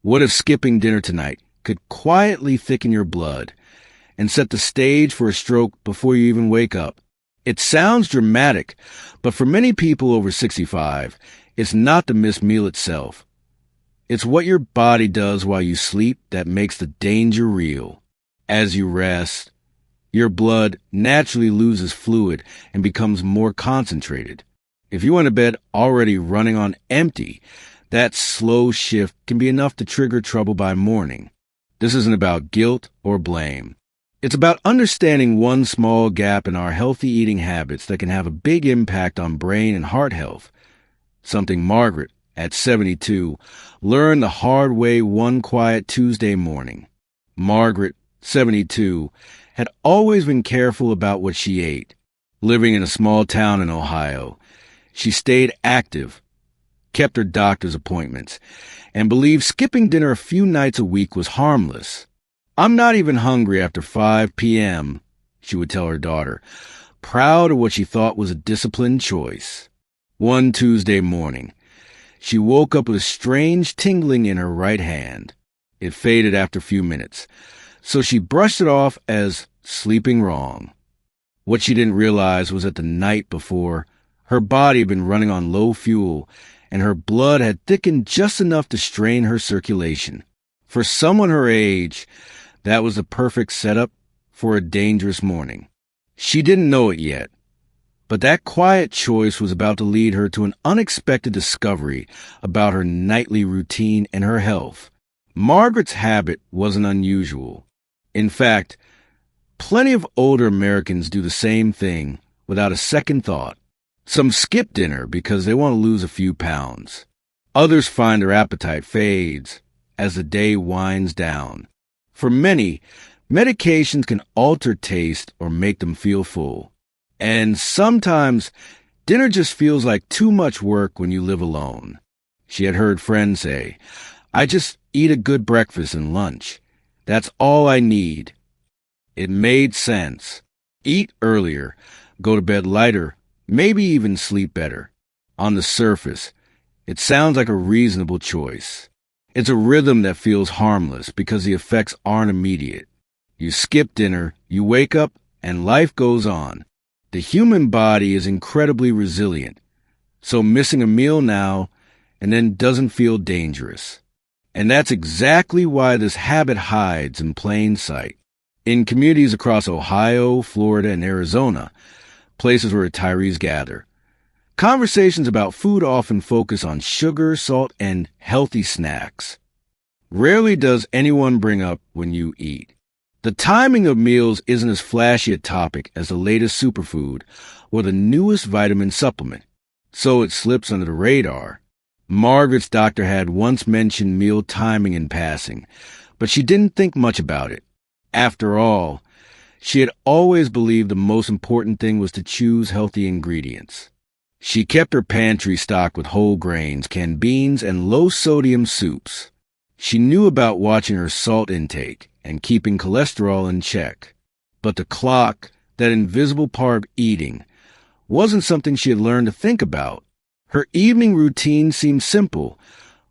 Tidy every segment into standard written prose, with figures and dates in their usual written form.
What if skipping dinner tonight could quietly thicken your blood and set the stage for a stroke before you even wake up? It sounds dramatic, but for many people over 65, it's not the missed meal itself. It's what your body does while you sleep that makes the danger real. As you rest, your blood naturally loses fluid and becomes more concentrated. If you went to bed already running on empty, that slow shift can be enough to trigger trouble by morning. This isn't about guilt or blame. It's about understanding one small gap in our healthy eating habits that can have a big impact on brain and heart health. Something Margaret, at 72, learned the hard way one quiet Tuesday morning. Margaret, 72, had always been careful about what she ate. Living in a small town in Ohio, she stayed active, kept her doctor's appointments, and believed skipping dinner a few nights a week was harmless. "I'm not even hungry after 5 p.m., she would tell her daughter, proud of what she thought was a disciplined choice. One Tuesday morning, she woke up with a strange tingling in her right hand. It faded after a few minutes, so she brushed it off as sleeping wrong. What she didn't realize was that the night before, her body had been running on low fuel, and her blood had thickened just enough to strain her circulation. For someone her age, that was the perfect setup for a dangerous morning. She didn't know it yet, but that quiet choice was about to lead her to an unexpected discovery about her nightly routine and her health. Margaret's habit wasn't unusual. In fact, plenty of older Americans do the same thing without a second thought. Some skip dinner because they want to lose a few pounds. Others find their appetite fades as the day winds down. For many, medications can alter taste or make them feel full. And sometimes, dinner just feels like too much work when you live alone. She had heard friends say, "I just eat a good breakfast and lunch. That's all I need." It made sense. Eat earlier, go to bed lighter, maybe even sleep better. On the surface, it sounds like a reasonable choice. It's a rhythm that feels harmless because the effects aren't immediate. You skip dinner, you wake up, and life goes on. The human body is incredibly resilient, so missing a meal now and then doesn't feel dangerous. And that's exactly why this habit hides in plain sight. In communities across Ohio, Florida, and Arizona, places where retirees gather, conversations about food often focus on sugar, salt, and healthy snacks. Rarely does anyone bring up when you eat. The timing of meals isn't as flashy a topic as the latest superfood or the newest vitamin supplement, so it slips under the radar. Margaret's doctor had once mentioned meal timing in passing, but she didn't think much about it. After all, she had always believed the most important thing was to choose healthy ingredients. She kept her pantry stocked with whole grains, canned beans, and low-sodium soups. She knew about watching her salt intake and keeping cholesterol in check. But the clock, that invisible part of eating, wasn't something she had learned to think about. Her evening routine seemed simple.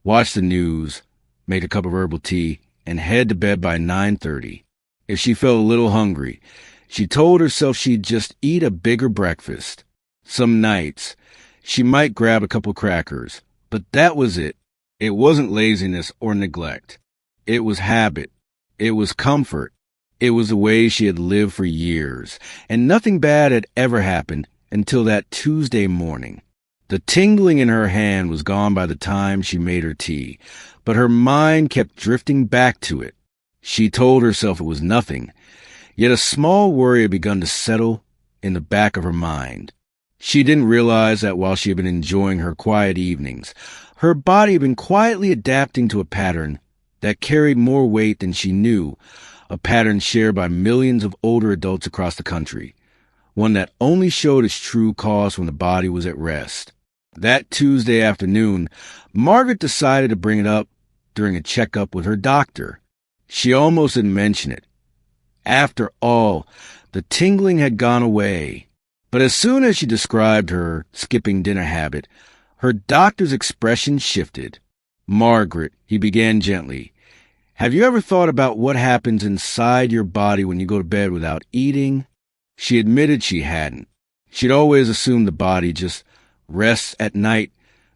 Watch the news, make a cup of herbal tea, and head to bed by 9:30. If she felt a little hungry, she told herself she'd just eat a bigger breakfast. Some nights, she might grab a couple crackers, but that was it. It wasn't laziness or neglect. It was habit. It was comfort. It was the way she had lived for years, and nothing bad had ever happened until that Tuesday morning. The tingling in her hand was gone by the time she made her tea, but her mind kept drifting back to it. She told herself it was nothing, yet a small worry had begun to settle in the back of her mind. She didn't realize that while she had been enjoying her quiet evenings, her body had been quietly adapting to a pattern that carried more weight than she knew, a pattern shared by millions of older adults across the country, one that only showed its true cost when the body was at rest. That Tuesday afternoon, Margaret decided to bring it up during a checkup with her doctor. She almost didn't mention it. After all, the tingling had gone away. But as soon as she described her skipping dinner habit, her doctor's expression shifted. Margaret, he began gently, have you ever thought about what happens inside your body when you go to bed without eating? She admitted she hadn't. She'd always assumed the body just rests at night,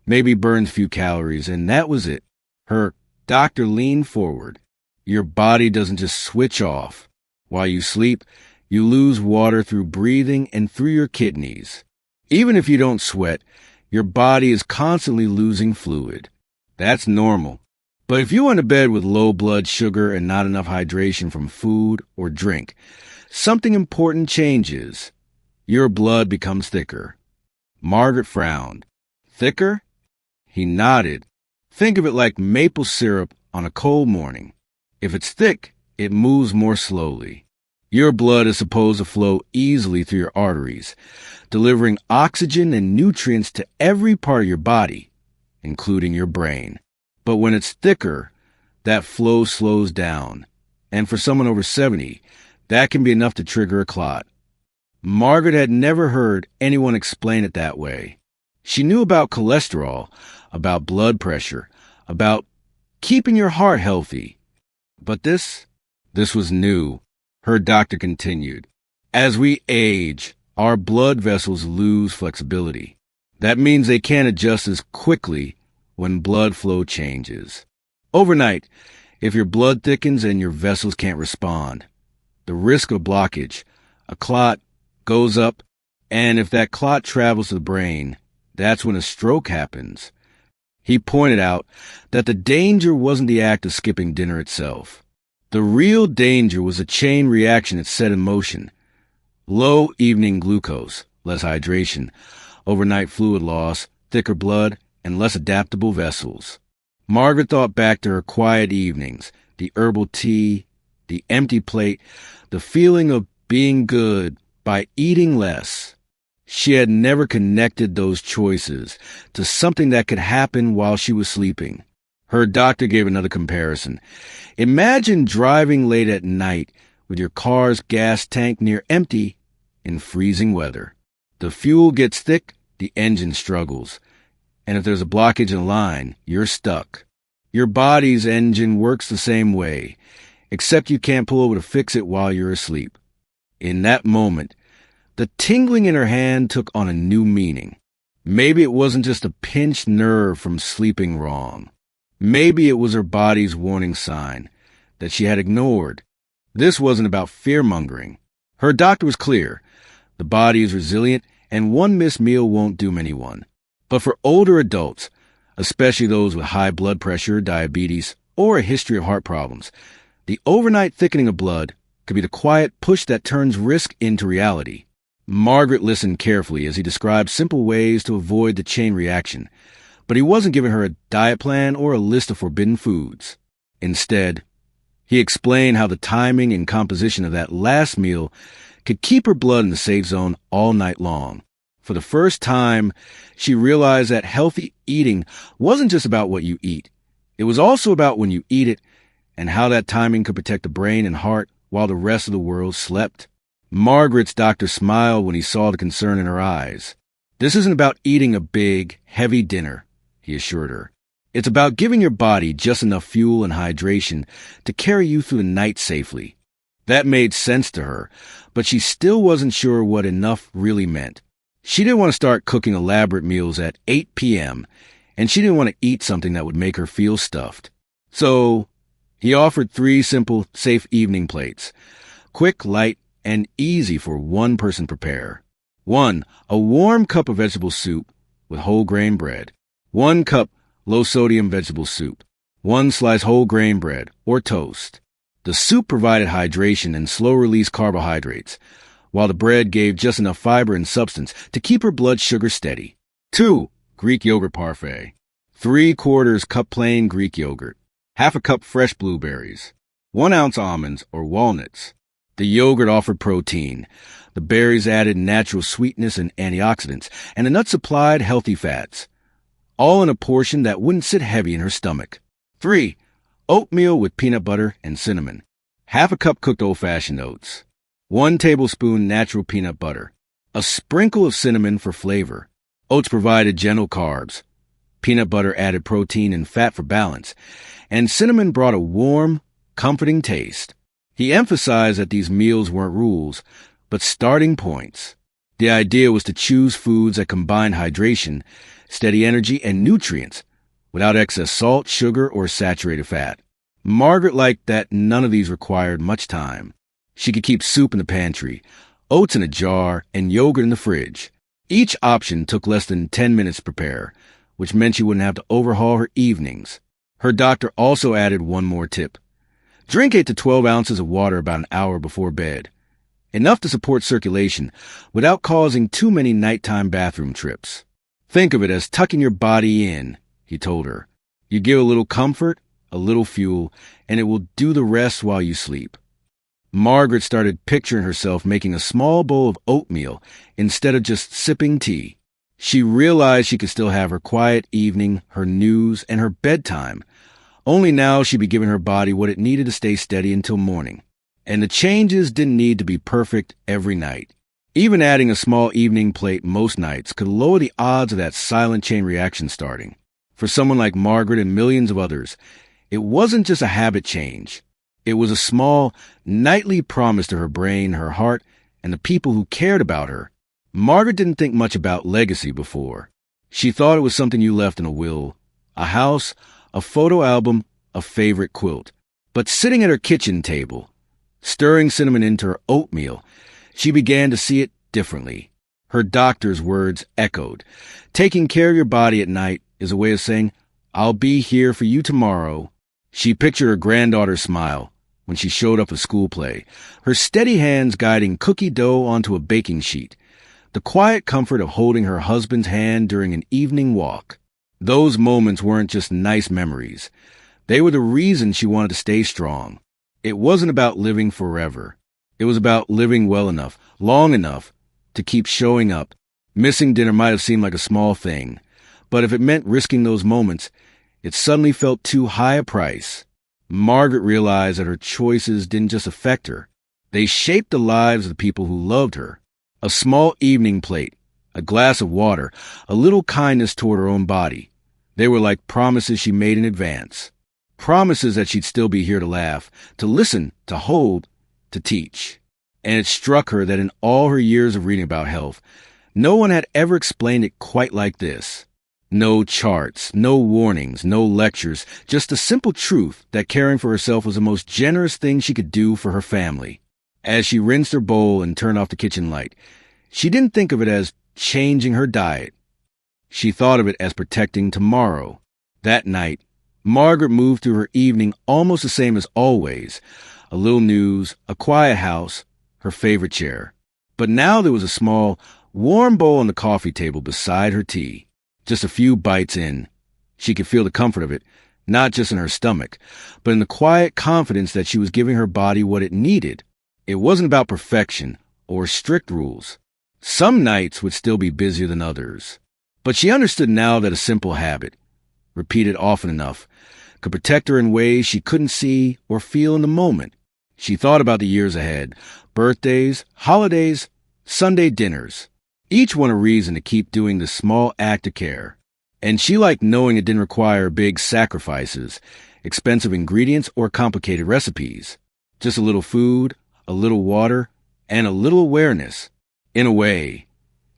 maybe burns a few calories, and that was it. Her doctor leaned forward. Your body doesn't just switch off. While you sleep, you lose water through breathing and through your kidneys. Even if you don't sweat, your body is constantly losing fluid. That's normal. But if you went to bed with low blood sugar and not enough hydration from food or drink, something important changes. Your blood becomes thicker. Margaret frowned. Thicker? He nodded. Think of it like maple syrup on a cold morning. If it's thick, it moves more slowly. Your blood is supposed to flow easily through your arteries, delivering oxygen and nutrients to every part of your body, including your brain. But when it's thicker, that flow slows down. And for someone over 70, that can be enough to trigger a clot. Margaret had never heard anyone explain it that way. She knew about cholesterol, about blood pressure, about keeping your heart healthy. But this was new. Her doctor continued. As we age, our blood vessels lose flexibility. That means they can't adjust as quickly when blood flow changes. Overnight, if your blood thickens and your vessels can't respond, the risk of blockage, a clot, goes up, and if that clot travels to the brain, that's when a stroke happens. He pointed out that the danger wasn't the act of skipping dinner itself. The real danger was a chain reaction it set in motion. Low evening glucose, less hydration, overnight fluid loss, thicker blood, and less adaptable vessels. Margaret thought back to her quiet evenings, the herbal tea, the empty plate, the feeling of being good by eating less. She had never connected those choices to something that could happen while she was sleeping. Her doctor gave another comparison. Imagine driving late at night with your car's gas tank near empty in freezing weather. The fuel gets thick, the engine struggles. And if there's a blockage in the line, you're stuck. Your body's engine works the same way, except you can't pull over to fix it while you're asleep. In that moment, the tingling in her hand took on a new meaning. Maybe it wasn't just a pinched nerve from sleeping wrong. Maybe it was her body's warning sign that she had ignored. This wasn't about fear-mongering. Her doctor was clear. The body is resilient, and one missed meal won't doom anyone. But for older adults, especially those with high blood pressure, diabetes, or a history of heart problems, the overnight thickening of blood could be the quiet push that turns risk into reality. Margaret listened carefully as he described simple ways to avoid the chain reaction, but he wasn't giving her a diet plan or a list of forbidden foods. Instead, he explained how the timing and composition of that last meal could keep her blood in the safe zone all night long. For the first time, she realized that healthy eating wasn't just about what you eat. It was also about when you eat it and how that timing could protect the brain and heart while the rest of the world slept. Margaret's doctor smiled when he saw the concern in her eyes. This isn't about eating a big, heavy dinner, he assured her. It's about giving your body just enough fuel and hydration to carry you through the night safely. That made sense to her, but she still wasn't sure what enough really meant. She didn't want to start cooking elaborate meals at 8 p.m., and she didn't want to eat something that would make her feel stuffed. So he offered 3 simple, safe evening plates. Quick, light, and easy for one person to prepare. 1. A warm cup of vegetable soup with whole grain bread. 1 cup low-sodium vegetable soup. 1 slice whole grain bread or toast. The soup provided hydration and slow-release carbohydrates, while the bread gave just enough fiber and substance to keep her blood sugar steady. 2. Greek yogurt parfait. 3/4 cup plain Greek yogurt. 1/2 cup fresh blueberries. 1 ounce almonds or walnuts. The yogurt offered protein. The berries added natural sweetness and antioxidants, and the nuts supplied healthy fats, all in a portion that wouldn't sit heavy in her stomach. 3. Oatmeal with peanut butter and cinnamon. 1/2 cup cooked old-fashioned oats. 1 tablespoon natural peanut butter. A sprinkle of cinnamon for flavor. Oats provided gentle carbs. Peanut butter added protein and fat for balance, and cinnamon brought a warm, comforting taste. He emphasized that these meals weren't rules, but starting points. The idea was to choose foods that combined hydration, steady energy, and nutrients, without excess salt, sugar, or saturated fat. Margaret liked that none of these required much time. She could keep soup in the pantry, oats in a jar, and yogurt in the fridge. Each option took less than 10 minutes to prepare, which meant she wouldn't have to overhaul her evenings. Her doctor also added one more tip. Drink 8 to 12 ounces of water about an hour before bed, enough to support circulation without causing too many nighttime bathroom trips. Think of it as tucking your body in, he told her. You give a little comfort, a little fuel, and it will do the rest while you sleep. Margaret started picturing herself making a small bowl of oatmeal instead of just sipping tea. She realized she could still have her quiet evening, her news, and her bedtime. Only now she'd be giving her body what it needed to stay steady until morning. And the changes didn't need to be perfect every night. Even adding a small evening plate most nights could lower the odds of that silent chain reaction starting. For someone like Margaret and millions of others, it wasn't just a habit change. It was a small, nightly promise to her brain, her heart, and the people who cared about her. Margaret didn't think much about legacy before. She thought it was something you left in a will, a house, a photo album, a favorite quilt. But sitting at her kitchen table, stirring cinnamon into her oatmeal, she began to see it differently. Her doctor's words echoed. Taking care of your body at night is a way of saying, I'll be here for you tomorrow. She pictured her granddaughter's smile when she showed up at school play, her steady hands guiding cookie dough onto a baking sheet, the quiet comfort of holding her husband's hand during an evening walk. Those moments weren't just nice memories. They were the reason she wanted to stay strong. It wasn't about living forever. It was about living well enough, long enough, to keep showing up. Missing dinner might have seemed like a small thing, but if it meant risking those moments, it suddenly felt too high a price. Margaret realized that her choices didn't just affect her. They shaped the lives of the people who loved her. A small evening plate, a glass of water, a little kindness toward her own body. They were like promises she made in advance. Promises that she'd still be here to laugh, to listen, to hold, to teach. And it struck her that in all her years of reading about health, no one had ever explained it quite like this. No charts, no warnings, no lectures, just the simple truth that caring for herself was the most generous thing she could do for her family. As she rinsed her bowl and turned off the kitchen light, she didn't think of it as changing her diet. She thought of it as protecting tomorrow. That night, Margaret moved through her evening almost the same as always. A little news, a quiet house, her favorite chair. But now there was a small, warm bowl on the coffee table beside her tea. Just a few bites in, she could feel the comfort of it, not just in her stomach, but in the quiet confidence that she was giving her body what it needed. It wasn't about perfection or strict rules. Some nights would still be busier than others. But she understood now that a simple habit, repeated often enough, could protect her in ways she couldn't see or feel in the moment. She thought about the years ahead, birthdays, holidays, Sunday dinners. Each one a reason to keep doing this small act of care. And she liked knowing it didn't require big sacrifices, expensive ingredients, or complicated recipes. Just a little food, a little water, and a little awareness. In a way,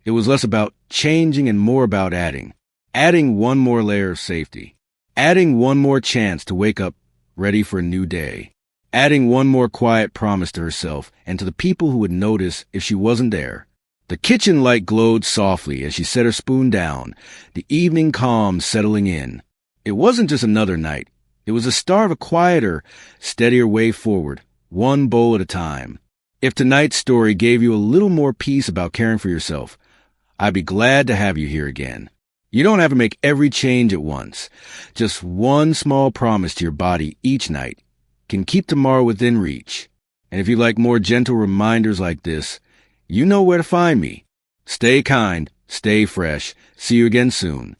it was less about changing and more about adding. Adding one more layer of safety. Adding one more chance to wake up ready for a new day. Adding one more quiet promise to herself and to the people who would notice if she wasn't there. The kitchen light glowed softly as she set her spoon down, the evening calm settling in. It wasn't just another night. It was the start of a quieter, steadier way forward, one bowl at a time. If tonight's story gave you a little more peace about caring for yourself, I'd be glad to have you here again. You don't have to make every change at once. Just one small promise to your body each night can keep tomorrow within reach. And if you like more gentle reminders like this, you know where to find me. Stay kind, stay fresh. See you again soon.